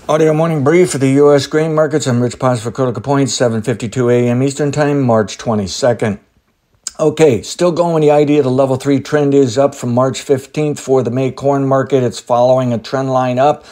Audio morning brief for the U.S. grain markets. I'm Rich Paz for Critical Points, 7:52 a.m. Eastern Time, March 22nd. Okay, still going with the idea the level 3 trend is up from March 15th for the May corn market. It's following a trend line up.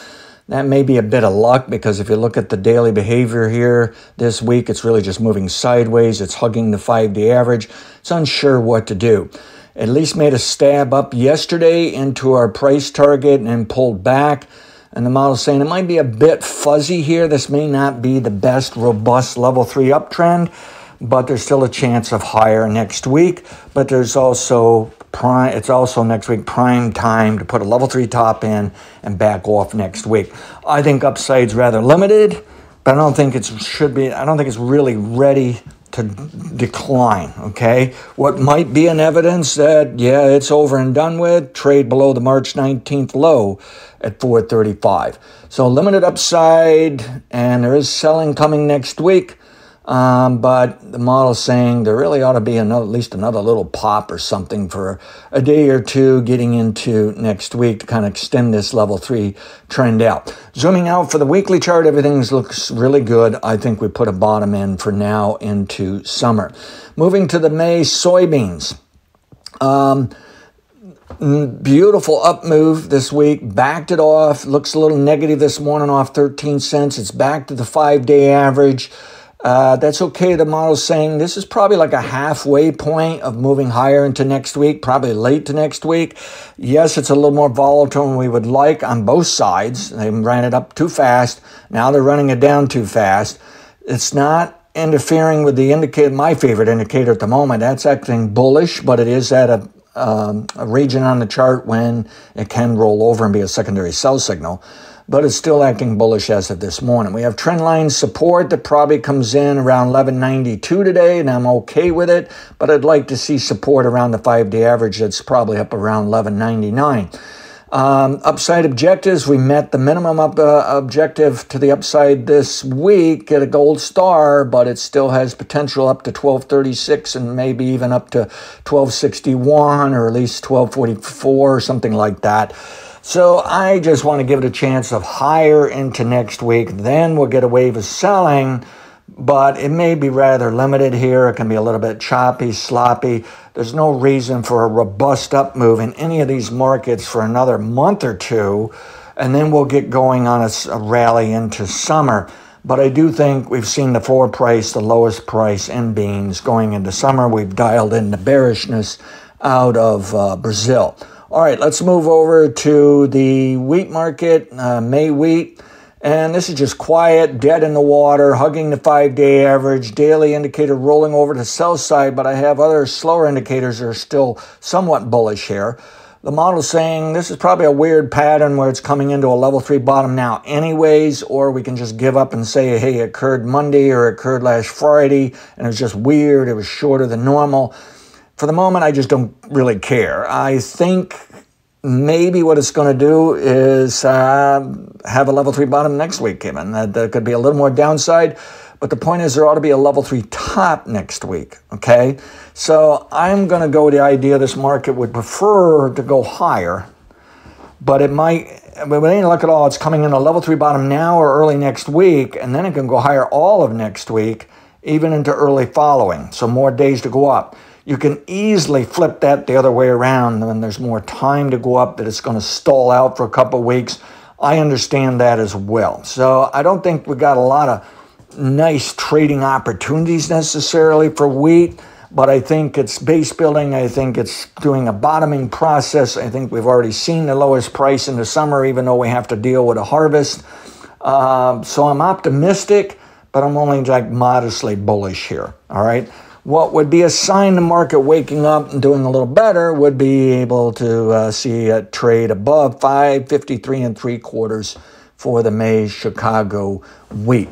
That may be a bit of luck because if you look at the daily behavior here this week, it's really just moving sideways. It's hugging the 5-day average. It's unsure what to do. At least made a stab up yesterday into our price target and then pulled back. And the model's saying it might be a bit fuzzy here. This may not be the best robust level 3 uptrend, but there's still a chance of higher next week. But there's also it's also next week prime time to put a level 3 top in and back off next week. I think upside's rather limited, but I don't think it's really ready to decline, okay? What might be an evidence that, yeah, it's over and done with, trade below the March 19th low at 435. So limited upside, and there is selling coming next week, but the model's saying there really ought to be at least another little pop or something for a day or two getting into next week to kind of extend this level 3 trend out. Zooming out for the weekly chart, everything looks really good. I think we put a bottom in for now into summer. Moving to the May soybeans. Beautiful up move this week, backed it off, looks a little negative this morning off 13 cents. It's back to the 5-day average. That's okay. The model's saying this is probably like a halfway point of moving higher into next week, probably late to next week. Yes, it's a little more volatile than we would like on both sides. They ran it up too fast. Now they're running it down too fast. It's not interfering with the indicator, my favorite indicator at the moment. That's acting bullish, but it is at a region on the chart when it can roll over and be a secondary sell signal. But it's still acting bullish as of this morning. We have trend line support that probably comes in around 1192 today, and I'm okay with it. But I'd like to see support around the 5-day average that's probably up around 1199. Upside objectives, we met the minimum objective to the upside this week at a gold star, but it still has potential up to 1236 and maybe even up to 1261 or at least 1244 or something like that. So I just want to give it a chance of higher into next week. Then we'll get a wave of selling, but it may be rather limited here. It can be a little bit choppy, sloppy. There's no reason for a robust up move in any of these markets for another month or two, and then we'll get going on a rally into summer. But I do think we've seen the forward price, the lowest price in beans going into summer. We've dialed in the bearishness out of Brazil. All right, let's move over to the wheat market, May wheat. And this is just quiet, dead in the water, hugging the 5-day average, daily indicator rolling over to the sell side, but I have other slower indicators that are still somewhat bullish here. The model's saying this is probably a weird pattern where it's coming into a level 3 bottom now anyways, or we can just give up and say, hey, it occurred Monday or it occurred last Friday, and it was just weird, it was shorter than normal. For the moment, I just don't really care. I think maybe what it's going to do is have a level 3 bottom next week, Kevin. There could be a little more downside, but the point is there ought to be a level 3 top next week, okay? So I'm going to go with the idea this market would prefer to go higher, but it might, with any luck at all, it's coming in a level 3 bottom now or early next week, and then it can go higher all of next week, even into early following, so more days to go up. You can easily flip that the other way around when there's more time to go up, that it's going to stall out for a couple of weeks. I understand that as well. So I don't think we got a lot of nice trading opportunities necessarily for wheat, but I think it's base building. I think it's doing a bottoming process. I think we've already seen the lowest price in the summer, even though we have to deal with a harvest. So I'm optimistic, but I'm only like modestly bullish here, all right? What would be a sign the market waking up and doing a little better would be able to see a trade above 553 3/4 for the May Chicago wheat.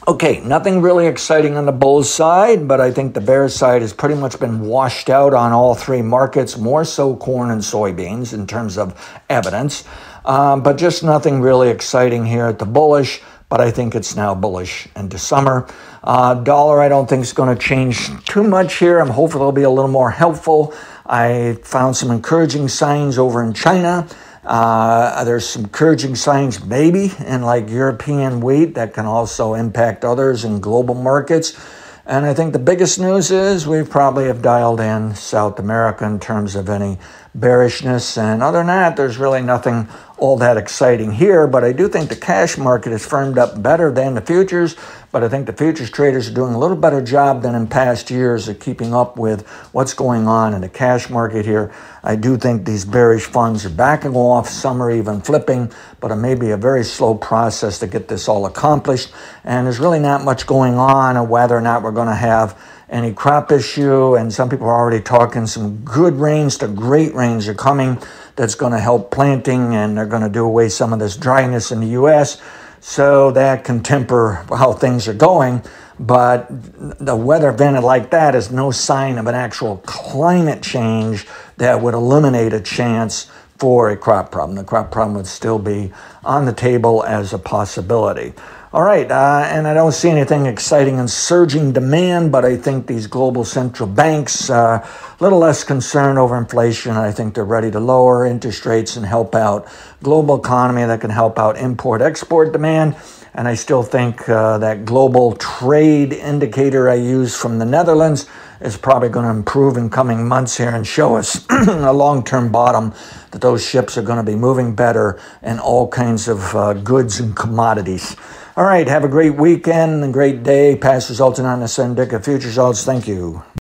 Okay, nothing really exciting on the bull side, but I think the bear side has pretty much been washed out on all three markets, more so corn and soybeans in terms of evidence, but just nothing really exciting here at the bullish. But I think it's now bullish into summer. Dollar, I don't think is going to change too much here. I'm hopeful it'll be a little more helpful. I found some encouraging signs over in China. There's some encouraging signs maybe in like European wheat that can also impact others in global markets. And I think the biggest news is we probably have dialed in South America in terms of any bearishness. And other than that, there's really nothing all that exciting here. But I do think the cash market has firmed up better than the futures. But I think the futures traders are doing a little better job than in past years of keeping up with what's going on in the cash market here. I do think these bearish funds are backing off. Some are even flipping, but it may be a very slow process to get this all accomplished. And there's really not much going on whether or not we're going to have any crop issue. And some people are already talking some good rains to great rains are coming. That's going to help planting, and they're going to do away some of this dryness in the U.S., so that can temper how things are going. But the weather event like that is no sign of an actual climate change that would eliminate a chance for a crop problem. The crop problem would still be on the table as a possibility. All right, and I don't see anything exciting in surging demand, but I think these global central banks are a little less concerned over inflation. I think they're ready to lower interest rates and help out global economy that can help out import-export demand. And I still think that global trade indicator I use from the Netherlands is probably going to improve in coming months here and show us a long-term bottom, that those ships are going to be moving better in all kinds of goods and commodities. All right, have a great weekend and great day. Past results and on the indicative future results. Thank you.